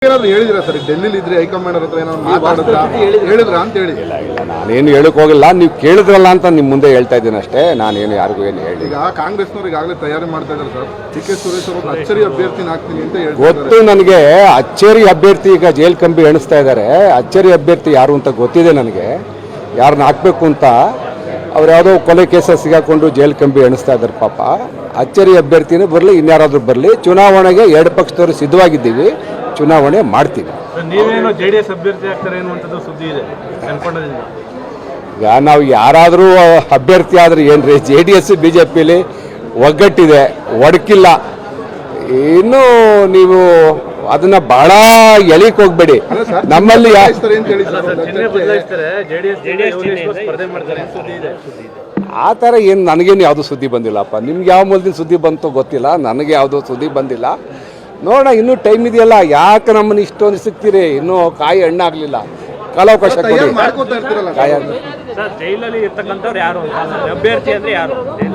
ಏನಾದ್ರು ಹೇಳಿದ್ರಾ ಸರ್? ಡೆಲ್ಲಿಲಿ ಇದ್ರೆ ಹೈಕಮಾಂಡ್ ಹತ್ರ ಏನಾದ್ರು ಹೇಳಿದ್ರ ಅಂತ ಹೇಳಿ? ಇಲ್ಲ ನಾನೇನು ಹೇಳಕ್ ಹೋಗಿಲ್ಲ, ನೀವು ಕೇಳಿದ್ರಲ್ಲ ಅಂತ ನಿಮ್ಮ ಮುಂದೆ ಹೇಳ್ತಾ ಇದ್ದೀನಿ ಅಷ್ಟೇ. ನಾನೇನು ಯಾರಿಗೂ ಏನು ಹೇಳಿ. ಈಗ ಕಾಂಗ್ರೆಸ್ನವ್ರು ಈಗಾಗಲೇ ತಯಾರಿ ಮಾಡ್ತಾ ಇದ್ದಾರೆ ಸರ್, ಡಿ.ಕೆ. ಸುರೇಶ್ ಅವರು ಅಚ್ಚರಿ ಅಭ್ಯರ್ಥಿನ ಹಾಕ್ತೀನಿ ಅಂತ ಹೇಳ್ತಾರೆ. ಗೊತ್ತು ನನಗೆ. ಅಚ್ಚರಿ ಅಭ್ಯರ್ಥಿ ಈಗ ಜೈಲ್ ಕಂಬಿ ಎಣಿಸ್ತಾ ಇದ್ದಾರೆ. ಅಚ್ಚರಿ ಅಭ್ಯರ್ಥಿ ಯಾರು ಅಂತ ಗೊತ್ತಿದೆ ನನಗೆ, ಯಾರನ್ನ ಹಾಕ್ಬೇಕು ಅಂತ. ಅವ್ರು ಯಾವುದೋ ಕೊಲೆ ಕೇಸ ಸಿಗಾಕೊಂಡು ಜೈಲ್ ಕಂಬಿ ಎಣಿಸ್ತಾ ಇದ್ದಾರೆ ಪಾಪ. ಅಚ್ಚರಿ ಅಭ್ಯರ್ಥಿನೇ ಬರಲಿ, ಇನ್ಯಾರಾದ್ರೂ ಬರಲಿ, ಚುನಾವಣೆಗೆ ಎರಡು ಪಕ್ಷದವರು ಸಿದ್ಧವಾಗಿದ್ದೀವಿ, ಚುನಾವಣೆ ಮಾಡ್ತೀವಿ. ನೀವೇನೋ ಜೆಡಿಎಸ್ ಅಭ್ಯರ್ಥಿ ಆಗ್ತಾರೆ ಅನ್ನುವಂಥದ್ದು ಸುದ್ದಿ ಇದೆ ಅನ್ಕೊಂಡದಿಂದ. ಈಗ ನಾವು ಯಾರಾದರೂ ಅಭ್ಯರ್ಥಿ ಆದರೆ ಏನ್ರಿ, JDS BJPಲಿ ಒಗ್ಗಟ್ಟಿದೆ, ಒಡಕಿಲ್ಲ. ಇನ್ನು ನೀವು ಅದನ್ನ ಬಹಳ ಎಳಿಕ್ ಹೋಗ್ಬೇಡಿ. ನಮ್ಮಲ್ಲಿ ಆ ಥರ ಏನು ನನಗೇನು ಯಾವುದೂ ಸುದ್ದಿ ಬಂದಿಲ್ಲಪ್ಪ. ನಿಮ್ಗೆ ಯಾವ ಮೂಲದಿಂದ ಸುದ್ದಿ ಬಂತೋ ಗೊತ್ತಿಲ್ಲ, ನನಗೆ ಯಾವುದೋ ಸುದ್ದಿ ಬಂದಿಲ್ಲ. ನೋಡೋಣ, ಇನ್ನೂ ಟೈಮ್ ಇದೆಯಲ್ಲ. ಯಾಕೆ ನಮ್ಮನ್ನು ಇಷ್ಟೊಂದು ಸಿಗ್ತೀರಿ? ಇನ್ನೂ ಕಾಯಿ ಹಣ್ಣಾಗಲಿಲ್ಲ, ಕಾಲಾವಕಾಶ ಕೊಡಿ.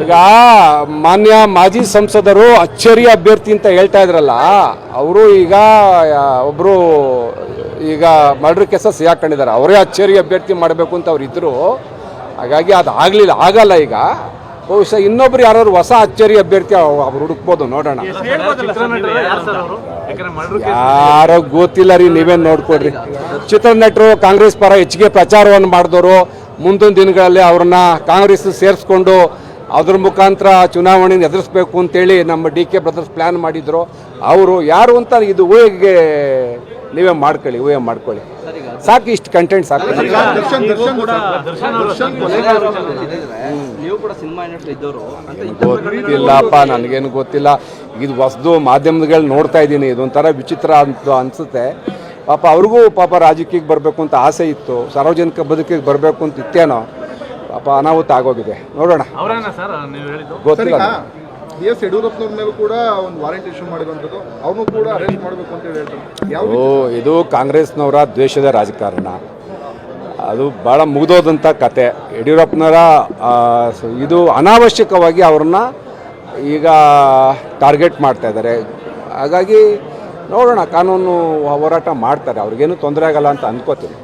ಈಗ ಮಾನ್ಯ ಮಾಜಿ ಸಂಸದರು ಅಚ್ಚರಿ ಅಭ್ಯರ್ಥಿ ಅಂತ ಹೇಳ್ತಾ ಇದ್ರಲ್ಲ, ಅವರು ಈಗ ಒಬ್ಬರು ಈಗ ಮರ್ಡರ್ ಕೇಸ ಸಿಗಾಕೊಂಡಿದ್ದಾರೆ. ಅವರೇ ಅಚ್ಚರಿ ಅಭ್ಯರ್ಥಿ ಮಾಡಬೇಕು ಅಂತ ಅವ್ರು ಇದ್ರು. ಹಾಗಾಗಿ ಅದು ಆಗಲ್ಲ. ಈಗ ಬಹುಶಃ ಇನ್ನೊಬ್ರು ಯಾರು ಹೊಸ ಅಚ್ಚರಿ ಅಭ್ಯರ್ಥಿ ಅವ್ರು ಹುಡುಕ್ಬೋದು, ನೋಡೋಣ. ಯಾರೋ ಗೊತ್ತಿಲ್ಲ ರೀ, ನೀವೇನು ನೋಡ್ಕೊಡ್ರಿ. ಚಿತ್ರನಟರು ಕಾಂಗ್ರೆಸ್ ಪರ ಹೆಚ್ಚಿಗೆ ಪ್ರಚಾರವನ್ನು ಮಾಡಿದವರು, ಮುಂದಿನ ದಿನಗಳಲ್ಲಿ ಅವ್ರನ್ನ ಕಾಂಗ್ರೆಸ್ ಸೇರಿಸ್ಕೊಂಡು ಅದ್ರ ಮುಖಾಂತರ ಚುನಾವಣೆಯನ್ನು ಎದುರಿಸ್ಬೇಕು ಅಂತೇಳಿ ನಮ್ಮ DK ಬ್ರದರ್ಸ್ ಪ್ಲ್ಯಾನ್ ಮಾಡಿದ್ರು. ಅವರು ಯಾರು ಅಂತ ಇದು ಊಹೆಗೆ ನೀವೇ ಮಾಡ್ಕೊಳ್ಳಿ. ಸಾಕು, ಇಷ್ಟು ಕಂಟೆಂಟ್ ಸಾಕು. ಗೊತ್ತಿಲ್ಲಪ್ಪ, ನನಗೇನು ಗೊತ್ತಿಲ್ಲ. ಇದು ಹೊಸದು ಮಾಧ್ಯಮಗಳು ನೋಡ್ತಾ ಇದ್ದೀನಿ. ಇದೊಂಥರ ವಿಚಿತ್ರ ಅಂತ ಅನಿಸುತ್ತೆ. ಪಾಪ ಅವ್ರಿಗೂ ರಾಜಕೀಯಕ್ಕೆ ಬರಬೇಕು ಅಂತ ಆಸೆ ಇತ್ತು, ಸಾರ್ವಜನಿಕ ಬದುಕಿಗೆ ಬರಬೇಕು ಅಂತ ಇತ್ತೇನೋ. ಪಾಪ ಅನಾಹುತ ಆಗೋಗಿದೆ, ನೋಡೋಣ. ಗೊತ್ತಿಲ್ಲ. BS ಯಡಿಯೂರಪ್ಪನವ್ರ ಮೇಲೂ ಕೂಡ ಒಂದು ವಾರೆಂಟ್ ಇಶ್ಯೂ ಮಾಡಿರುವಂಥದ್ದು, ಅವನು ಕೂಡ ಅರೆಸ್ಟ್ ಮಾಡಬೇಕು ಅಂತ ಹೇಳ್ತಾರೆ. ಇದು ಕಾಂಗ್ರೆಸ್ನವರ ದ್ವೇಷದ ರಾಜಕಾರಣ. ಅದು ಭಾಳ ಮುಗಿದೋದಂಥ ಕತೆ. ಯಡಿಯೂರಪ್ಪನವರ ಇದು ಅನಾವಶ್ಯಕವಾಗಿ ಅವ್ರನ್ನ ಈಗ ಟಾರ್ಗೆಟ್ ಮಾಡ್ತಾ ಇದ್ದಾರೆ. ಹಾಗಾಗಿ ನೋಡೋಣ, ಕಾನೂನು ಹೋರಾಟ ಮಾಡ್ತಾರೆ, ಅವ್ರಿಗೇನು ತೊಂದರೆ ಆಗಲ್ಲ ಅಂತ ಅಂದ್ಕೋತೀನಿ.